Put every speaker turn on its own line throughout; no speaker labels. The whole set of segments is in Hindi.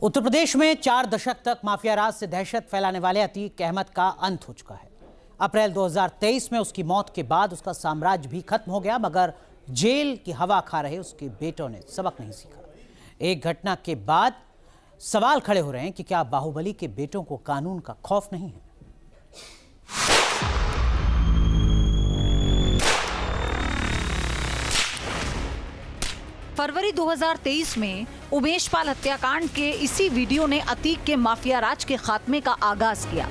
उत्तर प्रदेश में 4 दशक तक माफिया राज से दहशत फैलाने वाले अतीक अहमद का अंत हो चुका है। अप्रैल 2023 में उसकी मौत के बाद उसका साम्राज्य भी खत्म हो गया, मगर जेल की हवा खा रहे उसके बेटों ने सबक नहीं सीखा। एक घटना के बाद सवाल खड़े हो रहे हैं कि क्या बाहुबली के बेटों को कानून का खौफ नहीं है।
फरवरी 2023 में उमेश पाल हत्याकांड के इसी वीडियो ने अतीक के माफिया राज के खात्मे का आगाज किया।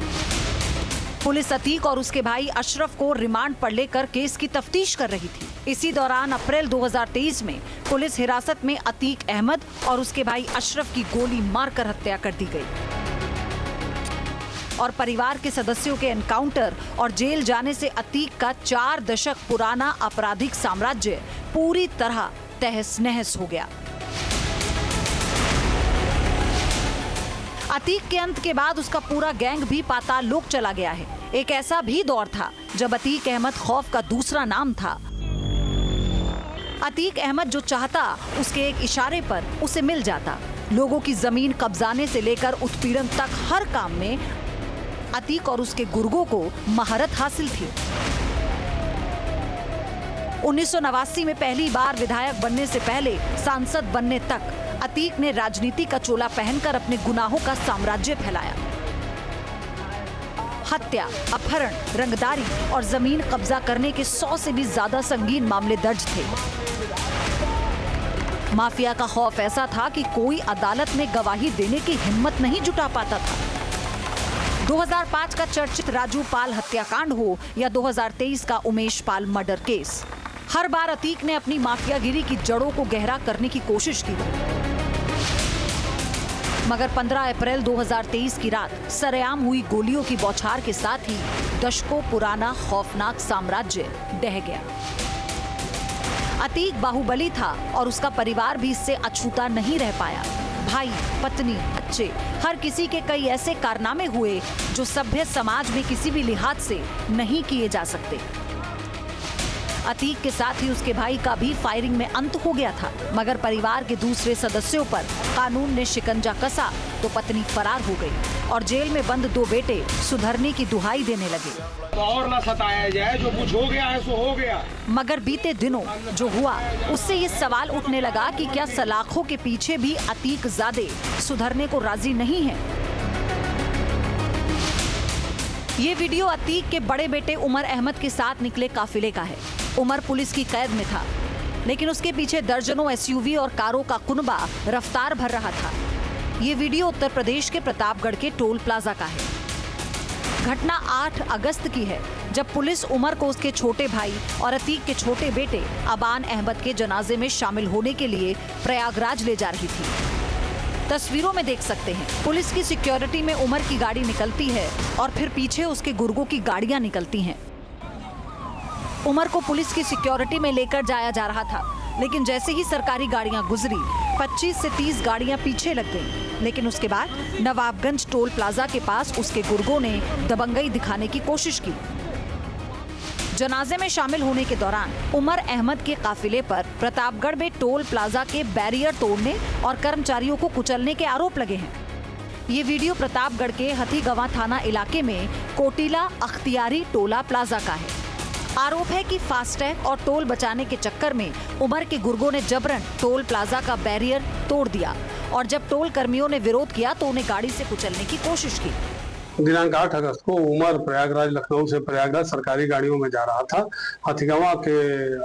पुलिस अतीक और उसके भाई अशरफ को रिमांड पर लेकर केस की तफ्तीश कर रही थी। इसी दौरान अप्रैल 2023 में पुलिस हिरासत में अतीक अहमद और उसके भाई अशरफ की गोली मारकर हत्या कर दी गई और परिवार के सदस्यों के एनकाउंटर और जेल जाने से अतीक का 4 दशक पुराना आपराधिक साम्राज्य पूरी तरह तहस नहस हो गया। अतीक के अंत के बाद उसका पूरा गैंग भी पाताल लोक चला गया है। एक ऐसा भी दौर था जब अतीक अहमद खौफ का दूसरा नाम था। अतीक अहमद जो चाहता उसके एक इशारे पर उसे मिल जाता। लोगों की जमीन कब्जाने से लेकर उत्पीड़न तक हर काम में अतीक और उसके गुर्गों को महारत हासिल थी। 1989 में पहली बार विधायक बनने से पहले सांसद बनने तक अतीक ने राजनीति का चोला पहनकर अपने गुनाहों का साम्राज्य फैलाया। हत्या, अपहरण, रंगदारी और जमीन कब्जा करने के 100 से भी ज्यादा संगीन मामले दर्ज थे। माफिया का खौफ ऐसा था कि कोई अदालत में गवाही देने की हिम्मत नहीं जुटा पाता था। 2005 का चर्चित राजू पाल हत्याकांड हो या 2023 का उमेश पाल मर्डर केस, हर बार अतीक ने अपनी माफियागिरी की जड़ों को गहरा करने की कोशिश की, मगर 15 अप्रैल 2023 की रात सरेआम हुई गोलियों की बौछार के साथ ही दशकों पुराना खौफनाक साम्राज्य ढह गया। अतीक बाहुबली था और उसका परिवार भी इससे अछूता नहीं रह पाया। भाई, पत्नी, बच्चे, हर किसी के कई ऐसे कारनामे हुए जो सभ्य समाज में किसी भी लिहाज से नहीं किए जा सकते। अतीक के साथ ही उसके भाई का भी फायरिंग में अंत हो गया था, मगर परिवार के दूसरे सदस्यों पर कानून ने शिकंजा कसा तो पत्नी फरार हो गई और जेल में बंद 2 बेटे सुधरने की दुहाई देने लगे।
और ना सताया जाए, जो कुछ हो गया है सो हो गया।
मगर बीते दिनों जो हुआ उससे ये सवाल उठने लगा कि क्या सलाखों के पीछे भी अतीक ज़ादे सुधरने को राजी नहीं है। ये वीडियो अतीक के बड़े बेटे उमर अहमद के साथ निकले काफिले का है। उमर पुलिस की कैद में था, लेकिन उसके पीछे दर्जनों एसयूवी और कारों का कुनबा रफ्तार भर रहा था। ये वीडियो उत्तर प्रदेश के प्रतापगढ़ के टोल प्लाजा का है। घटना 8 अगस्त की है, जब पुलिस उमर को उसके छोटे भाई और अतीक के छोटे बेटे अबान अहमद के जनाजे में शामिल होने के लिए प्रयागराज ले जा रही थी। तस्वीरों में देख सकते हैं, पुलिस की सिक्योरिटी में उमर की गाड़ी निकलती है और फिर पीछे उसके गुर्गों की गाड़ियां निकलती हैं। उमर को पुलिस की सिक्योरिटी में लेकर जाया जा रहा था, लेकिन जैसे ही सरकारी गाड़ियां गुजरी 25 से 30 गाड़ियां पीछे लग गईं। लेकिन उसके बाद नवाबगंज टोल प्लाजा के पास उसके गुर्गों ने दबंगई दिखाने की कोशिश की। जनाजे में शामिल होने के दौरान उमर अहमद के काफिले पर प्रतापगढ़ में टोल प्लाजा के बैरियर तोड़ने और कर्मचारियों को कुचलने के आरोप लगे हैं। ये वीडियो प्रतापगढ़ के हथीगवां थाना इलाके में कोटिला अख्तियारी टोला प्लाजा का है। आरोप है कि फास्टैग और टोल बचाने के चक्कर में उमर के गुर्गों ने जबरन टोल प्लाजा का बैरियर तोड़ दिया और जब टोल कर्मियों ने विरोध किया तो उन्हें गाड़ी से कुचलने की कोशिश की।
दिनांक 8 अगस्त को उमर प्रयागराज लखनऊ से प्रयागराज सरकारी गाड़ियों में जा रहा था। हथीगवां के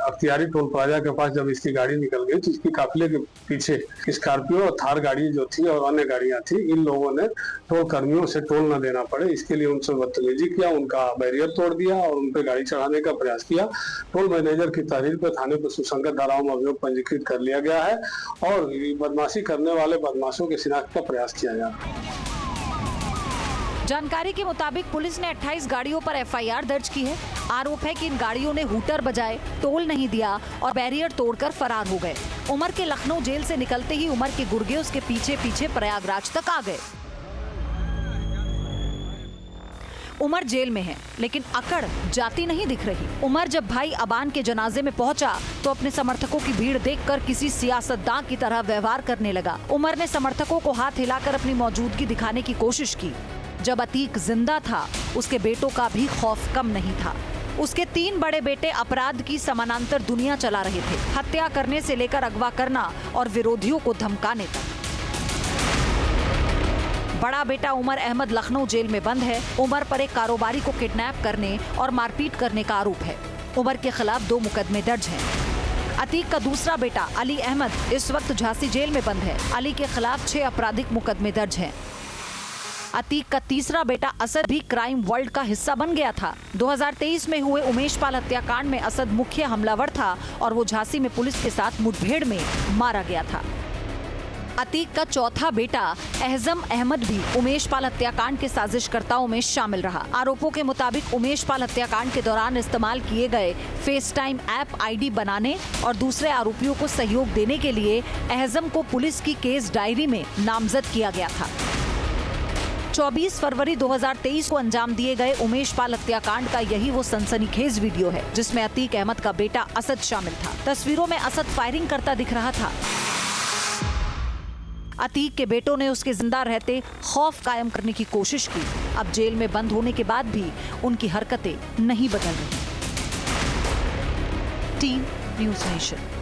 अख्तियारी टोल प्लाजा के पास जब इसकी गाड़ी निकल गई तो इसकी काफिले के पीछे स्कॉर्पियो और थार गाड़ी जो थी और अन्य गाड़ियां थी, इन लोगों ने टोल कर्मियों से टोल न देना पड़े इसके लिए उनसे बदतमीजी किया, उनका बैरियर तोड़ दिया और उन पर गाड़ी चढ़ाने का प्रयास किया। टोल मैनेजर की तहरीर पर थाने पर सुसंगत धाराओं में अभियोग पंजीकृत कर लिया गया है और बदमाशी करने वाले बदमाशों की शिनाख्त का प्रयास किया जा रहा है।
जानकारी के मुताबिक पुलिस ने 28 गाड़ियों पर एफआईआर दर्ज की है। आरोप है कि इन गाड़ियों ने हूटर बजाए, टोल नहीं दिया और बैरियर तोड़कर फरार हो गए। उमर के लखनऊ जेल से निकलते ही उमर के गुर्गे उसके पीछे पीछे प्रयागराज तक आ गए। उमर जेल में है, लेकिन अकड़ जाती नहीं दिख रही। उमर जब भाई अबान के जनाजे में पहुंचा तो अपने समर्थकों की भीड़ देखकर किसी सियासतदान की तरह व्यवहार करने लगा। उमर ने समर्थकों को हाथ हिलाकर अपनी मौजूदगी दिखाने की कोशिश की। जब अतीक जिंदा था, उसके बेटों का भी खौफ कम नहीं था। उसके 3 बड़े बेटे अपराध की समानांतर दुनिया चला रहे थे, हत्या करने से लेकर अगवा करना और विरोधियों को धमकाने तक। बड़ा बेटा उमर अहमद लखनऊ जेल में बंद है। उमर पर एक कारोबारी को किडनैप करने और मारपीट करने का आरोप है। उमर के खिलाफ 2 मुकदमे दर्ज हैं। अतीक का दूसरा बेटा अली अहमद इस वक्त झांसी जेल में बंद है। अली के खिलाफ 6 आपराधिक मुकदमे दर्ज हैं। अतीक का तीसरा बेटा असद भी क्राइम वर्ल्ड का हिस्सा बन गया था। 2023 में हुए उमेश पाल हत्याकांड में असद मुख्य हमलावर था और वो झांसी में पुलिस के साथ मुठभेड़ में मारा गया था। अतीक का चौथा बेटा एहजम अहमद भी उमेश पाल हत्याकांड के साजिशकर्ताओं में शामिल रहा। आरोपों के मुताबिक उमेश पाल हत्याकांड के दौरान इस्तेमाल किए गए फेस टाइम ऐप आईडी बनाने और दूसरे आरोपियों को सहयोग देने के लिए एहजम को पुलिस की केस डायरी में नामजद किया गया था। 24 फरवरी 2023 को अंजाम दिए गए उमेश पाल हत्याकांड का यही वो सनसनीखेज वीडियो है जिसमें अतीक अहमद का बेटा असद शामिल था। तस्वीरों में असद फायरिंग करता दिख रहा था। अतीक के बेटों ने उसके जिंदा रहते खौफ कायम करने की कोशिश की। अब जेल में बंद होने के बाद भी उनकी हरकतें नहीं बदल रही। Team news nation.